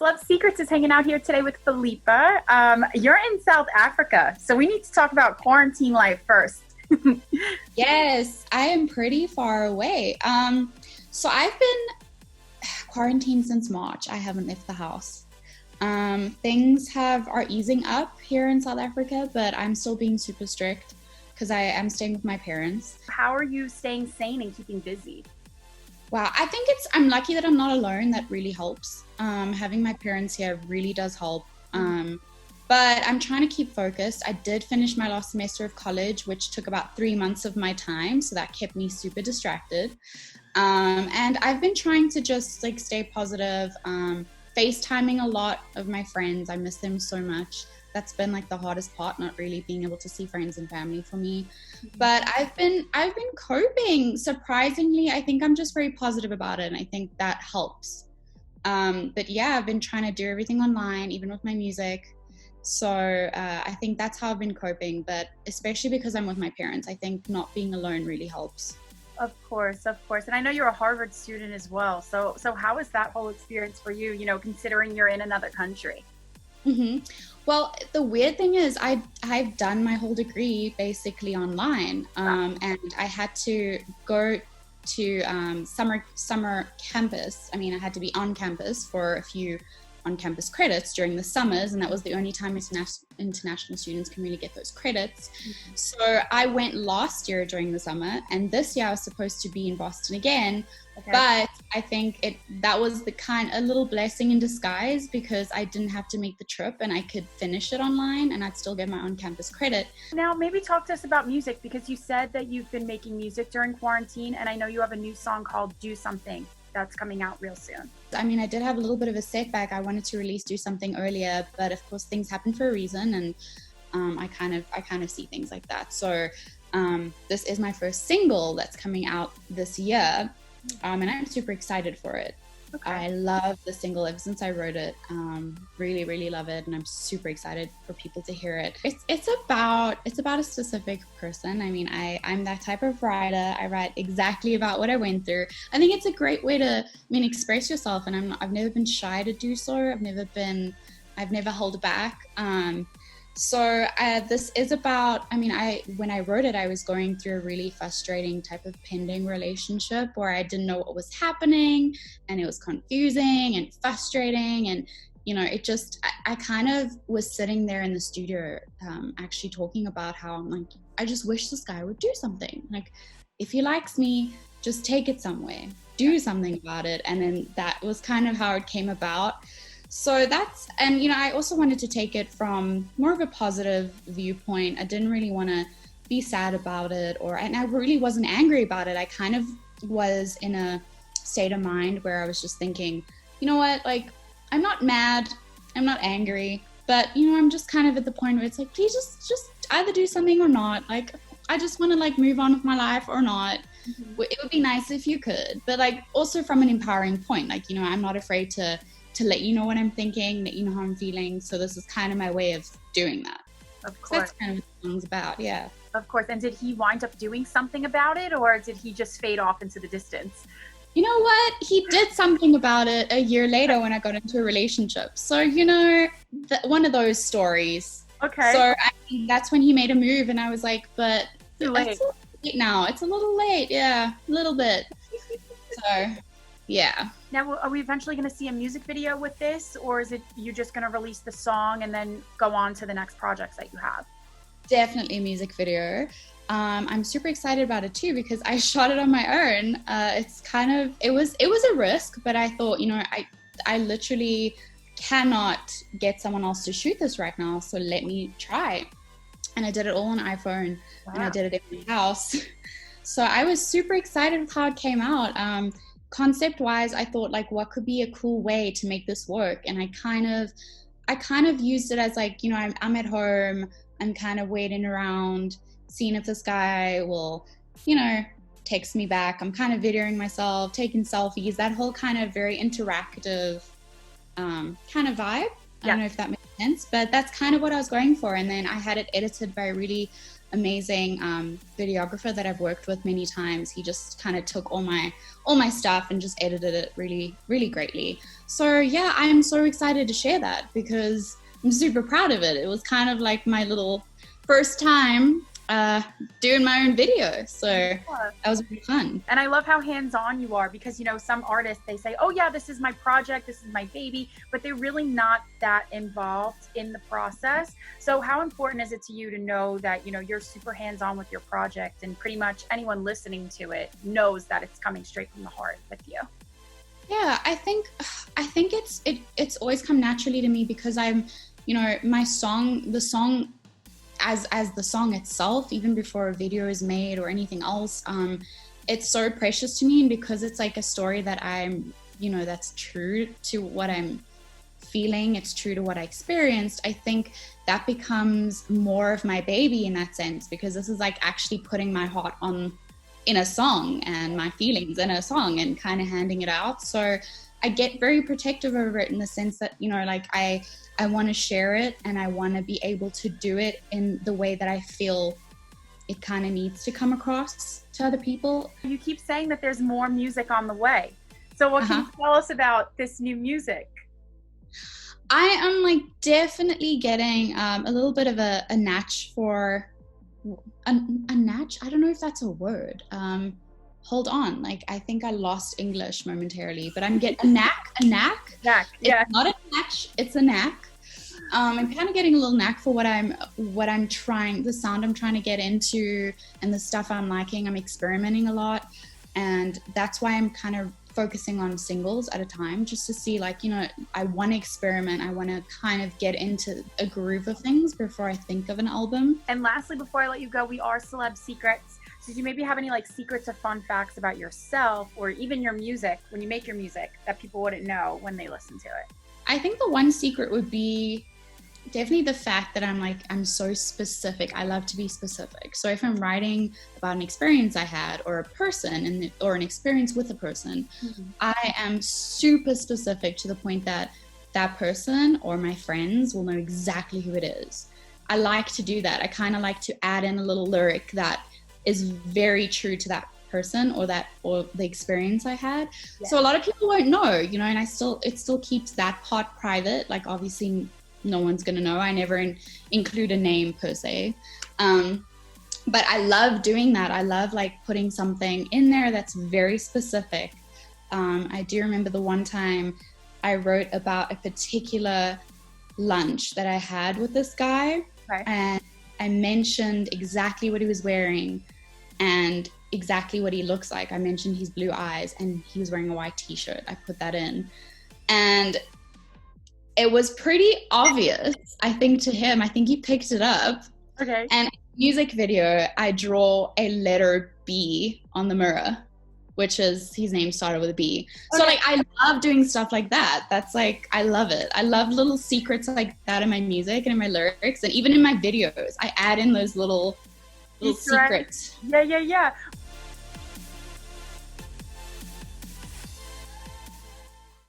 Celeb Secrets is hanging out here today with Filipa. You're in South Africa, so we need to talk about quarantine life first. Yes, I am pretty far away. So I've been quarantined since March. I haven't left the house. Things are easing up here in South Africa, but I'm still being super strict because I am staying with my parents. How are you staying sane and keeping busy? Wow, I think I'm lucky that I'm not alone. That really helps. Having my parents here really does help. But I'm trying to keep focused. I did finish my last semester of college, which took about 3 months of my time. So that kept me super distracted. And I've been trying to just stay positive, FaceTiming a lot of my friends. I miss them so much. That's been the hardest part, not really being able to see friends and family for me. But I've been coping. Surprisingly, I think I'm just very positive about it, and I think that helps. But yeah, I've been trying to do everything online, even with my music. So I think that's how I've been coping. But especially because I'm with my parents, I think not being alone really helps. Of course. And I know you're a Harvard student as well. So how was that whole experience for you, considering you're in another country? Well, the weird thing is I've done my whole degree basically online, and I had to go to summer campus. I mean, I had to be on campus for a few on-campus credits during the summers, and that was the only time international students can really get those credits. So I went last year during the summer, and this year I was supposed to be in Boston again. Okay. But I think that was a little blessing in disguise, because I didn't have to make the trip and I could finish it online and I'd still get my on-campus credit. Now, maybe talk to us about music, because you said that you've been making music during quarantine, and I know you have a new song called Do Something that's coming out real soon. I mean, I did have a little bit of a setback. I wanted to release Do Something earlier, but of course things happen for a reason, and I kind of see things like that. So this is my first single that's coming out this year, and I'm super excited for it. Okay. I love the single ever since I wrote it. Really, really love it, and I'm super excited for people to hear it. It's about a specific person. I mean, I'm that type of writer. I write exactly about what I went through. I think it's a great way to express yourself, and I've never been shy to do so. I've never held back. So this is about, when I wrote it, I was going through a really frustrating type of pending relationship where I didn't know what was happening, and it was confusing and frustrating. And, I kind of was sitting there in the studio, actually talking about how I'm like, I just wish this guy would do something. Like, if he likes me, just take it somewhere, do something about it. And then that was kind of how it came about. So I also wanted to take it from more of a positive viewpoint. I didn't really want to be sad about it, and I really wasn't angry about it. I kind of was in a state of mind where I was just thinking, you know what, I'm not mad, I'm not angry, but, I'm just kind of at the point where it's like, please just either do something or not. I just want to move on with my life or not. It would be nice if you could, but also from an empowering point, I'm not afraid to let you know what I'm thinking, let you know how I'm feeling. So this is kind of my way of doing that. Of course. So that's kind of what the song's about, yeah. Of course. And did he wind up doing something about it, or did he just fade off into the distance? You know what? He did something about it a year later when I got into a relationship. So, one of those stories. Okay. So that's when he made a move, and I was like, but too late. It's a little late now. It's a little late. Yeah, a little bit. So, yeah. Now, are we eventually going to see a music video with this, or is it you just going to release the song and then go on to the next projects that you have? Definitely a music video. I'm super excited about it too, because I shot it on my own. It was a risk, but I thought, I literally cannot get someone else to shoot this right now, so let me try. And I did it all on iPhone. Wow. And I did it in my house. So I was super excited with how it came out. Concept-wise, I thought, what could be a cool way to make this work? And I kind of used it as I'm at home, I'm kind of waiting around, seeing if this guy will, text me back. I'm kind of videoing myself, taking selfies, that whole kind of very interactive kind of vibe. I don't know if that makes sense, but that's kind of what I was going for. And then I had it edited by a really amazing videographer that I've worked with many times. He just kind of took all my stuff and just edited it really, really greatly. So yeah, I'm so excited to share that because I'm super proud of it. It was kind of like my little first time doing my own video. So that was really fun. And I love how hands-on you are because, you know, some artists, they say, oh yeah, this is my project, this is my baby, but they're really not that involved in the process. So how important is it to you to know that, you know, you're super hands-on with your project and pretty much anyone listening to it knows that it's coming straight from the heart with you? Yeah, I think it's always come naturally to me because I'm, you know, the song as the song itself, even before a video is made or anything else, it's so precious to me. And because it's like a story that I'm, you know, that's true to what I'm feeling, it's true to what I experienced, I think that becomes more of my baby in that sense, because this is like actually putting my heart on in a song and my feelings in a song and kind of handing it out. So I get very protective over it in the sense that, you know, like I want to share it and I want to be able to do it in the way that I feel it kind of needs to come across to other people. You keep saying that there's more music on the way. So what can you tell us about this new music? I am like definitely getting a little bit of a natch for a natch. I don't know if that's a word. Hold on, like I think I lost English momentarily, but I'm getting a knack. Knack, yeah. It's not a natch, it's a knack. I'm kind of getting a little knack for what I'm trying, the sound I'm trying to get into and the stuff I'm liking. I'm experimenting a lot, and that's why I'm kind of focusing on singles at a time, just to see, like, you know, I want to experiment. I want to kind of get into a groove of things before I think of an album. And lastly, before I let you go, we are Celeb Secrets. So do you maybe have any like secrets or fun facts about yourself or even your music, when you make your music, that people wouldn't know when they listen to it? I think the one secret would be definitely the fact that I'm so specific. I love to be specific. So if I'm writing about an experience I had or a person or an experience with a person, I am super specific to the point that that person or my friends will know exactly who it is. I like to do that. I kind of like to add in a little lyric that is very true to that person or the experience I had. Yeah. So a lot of people won't know, you know, and it still keeps that part private. Like obviously no one's gonna know. I never include a name per se. But I love doing that. I love like putting something in there that's very specific. I do remember the one time I wrote about a particular lunch that I had with this guy, and I mentioned exactly what he was wearing and exactly what he looks like. I mentioned his blue eyes and he was wearing a white t-shirt. I put that in. And it was pretty obvious, I think, to him. I think he picked it up. Okay. And in the music video, I draw a letter B on the mirror, which is, his name started with a B. Okay. So like, I love doing stuff like that. That's like, I love it. I love little secrets like that in my music and in my lyrics, and even in my videos, I add in those little secrets. Yeah.